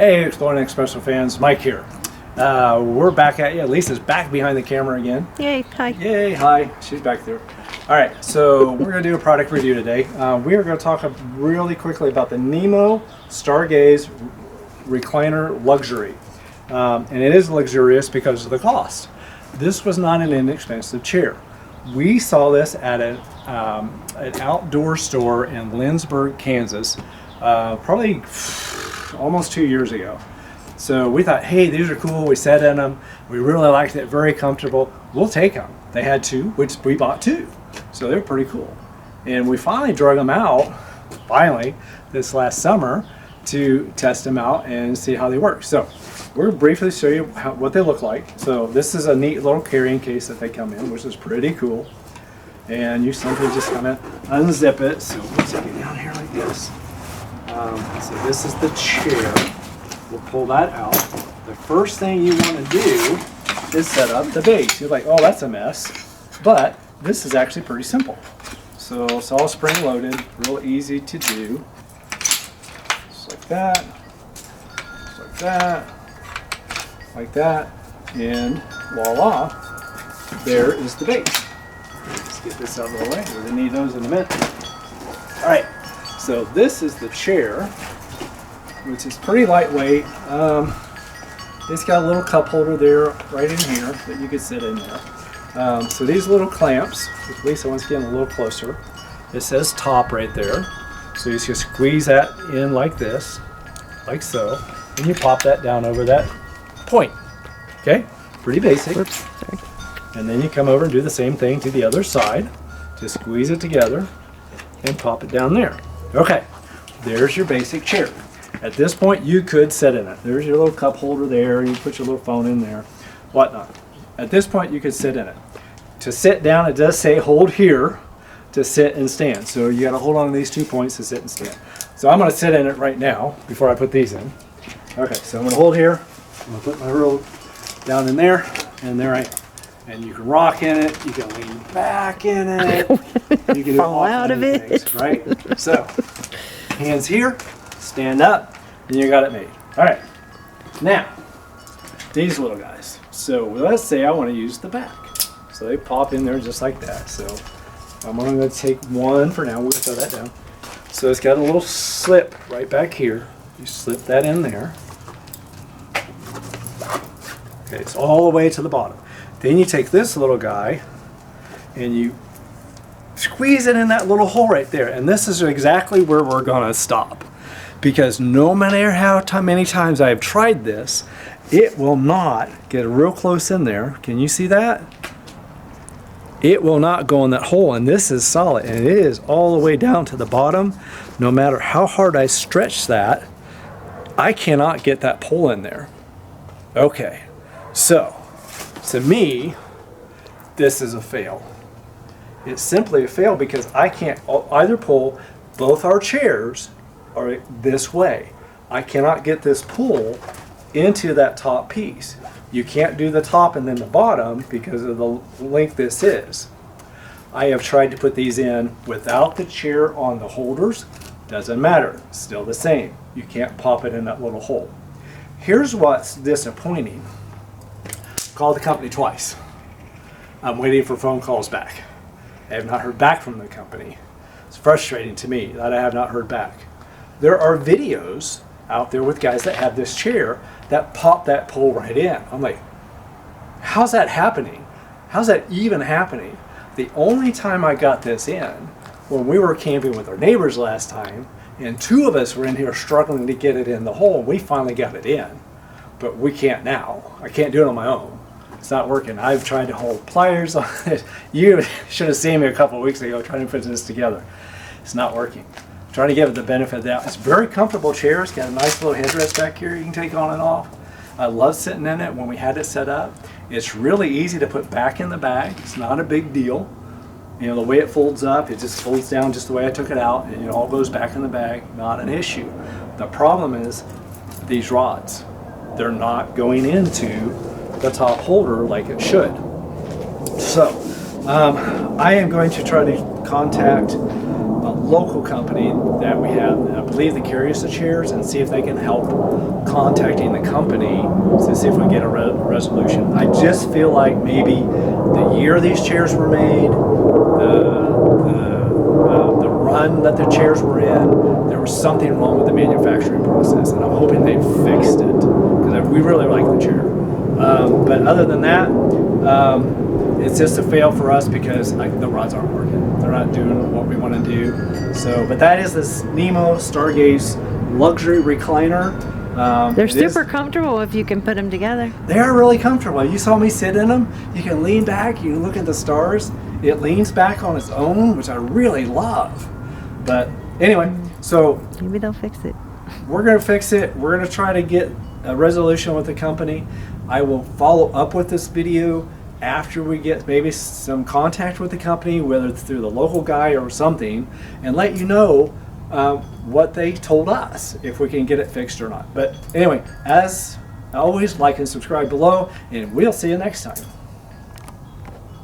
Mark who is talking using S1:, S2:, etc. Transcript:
S1: Hey, Exploring Espresso fans, Mike here. We're back at you. Lisa's back behind the camera again.
S2: Yay, hi.
S1: Yay, hi. She's back there. All right, so we're going to do a product review today. We are going to talk really quickly about the Nemo Stargaze Recliner Luxury. And it is luxurious because of the cost. This was not an inexpensive chair. We saw this at an outdoor store in Lindsborg, Kansas, probably almost 2 years ago. So we thought, hey, these are cool. We sat in them. We really liked it. Very comfortable. We'll take them. They had two, which we bought two. So they're pretty cool. And we finally drug them out, this last summer to test them out and see how they work. So we'll briefly show you what they look like. So this is a neat little carrying case that they come in, which is pretty cool. And you simply just kind of unzip it. So we'll take it down here like this. So this is the chair. We'll pull that out. The first thing you want to do is set up the base. You're like, oh, that's a mess. But this is actually pretty simple. So it's all spring loaded, real easy to do. Just like that, just like that, like that, and voila, there is the base. Let's get this out of the way. We're gonna need those in a minute. All right, so this is the chair, which is pretty lightweight. It's got a little cup holder there, right in here, that you could sit in there. So these little clamps, if Lisa wants to get in a little closer, it says top right there. So you just squeeze that in like this, like so, and you pop that down over that point. Okay, pretty basic.
S2: Oops, sorry.
S1: And then you come over and do the same thing to the other side. Just squeeze it together and pop it down there. Okay, there's your basic chair. At this point, you could sit in it. There's your little cup holder there. You put your little phone in there, whatnot. At this point, you could sit in it. To sit down, it does say hold here to sit and stand. So you got to hold on to these 2 points to sit and stand. So I'm going to sit in it right now before I put these in. Okay, so I'm going to hold here. I'm going to put my roll down in there, and there I am. And you can rock in it. You can lean back in it. You can
S2: fall out of it.
S1: Things, right? So hands here, stand up, and you got it made. All right. Now, these little guys. So let's say I want to use the back. So they pop in there just like that. So I'm going to take one for now. We'll throw that down. So it's got a little slip right back here. You slip that in there. Okay, it's all the way to the bottom. Then you take this little guy and you squeeze it in that little hole right there. And this is exactly where we're going to stop. Because no matter how many times I've tried this, it will not get real close in there. Can you see that? It will not go in that hole, and this is solid, and it is all the way down to the bottom. No matter how hard I stretch that, I cannot get that pole in there. Okay, so to me, this is a fail. It's simply a fail because I can't either pull. Both our chairs are this way. I cannot get this pull into that top piece. You can't do the top and then the bottom because of the length this is. I have tried to put these in without the chair on the holders. Doesn't matter, still the same. You can't pop it in that little hole. Here's what's disappointing. Called the company twice. I'm waiting for phone calls back. I have not heard back from the company. It's frustrating to me that I have not heard back. There are videos out there with guys that have this chair that pop that pole right in. I'm like, how's that happening? How's that even happening? The only time I got this in, when we were camping with our neighbors last time, and two of us were in here struggling to get it in the hole, and we finally got it in. But we can't now. I can't do it on my own. It's not working. I've tried to hold pliers on it. You should have seen me a couple of weeks ago trying to put this together. It's not working. Trying to give it the benefit of the doubt. It's a very comfortable chair. It's got a nice little headrest back here you can take on and off. I love sitting in it when we had it set up. It's really easy to put back in the bag. It's not a big deal. You know, the way it folds up, it just folds down just the way I took it out, and it all goes back in the bag. Not an issue. The problem is these rods. They're not going into the top holder like it should. So I am going to try to contact local company that we have, I believe the Curious Chairs, and see if they can help contacting the company to see if we can get a resolution. I just feel like maybe the year these chairs were made, the run that the chairs were in, there was something wrong with the manufacturing process, and I'm hoping they fixed it because we really like the chair. But other than that, it's just a fail for us because the rods aren't working. They're not doing what we want to do. So, but that is this Nemo Stargaze luxury recliner.
S2: They're super comfortable if you can put them together.
S1: They are really comfortable. You saw me sit in them. You can lean back. You can look at the stars. It leans back on its own, which I really love. But anyway, so
S2: maybe they'll fix it.
S1: We're going to fix it. We're going to try to get a resolution with the company. I will follow up with this video after we get maybe some contact with the company, whether it's through the local guy or something, and let you know what they told us, if we can get it fixed or not. But anyway, as always, like and subscribe below, and we'll see you next time.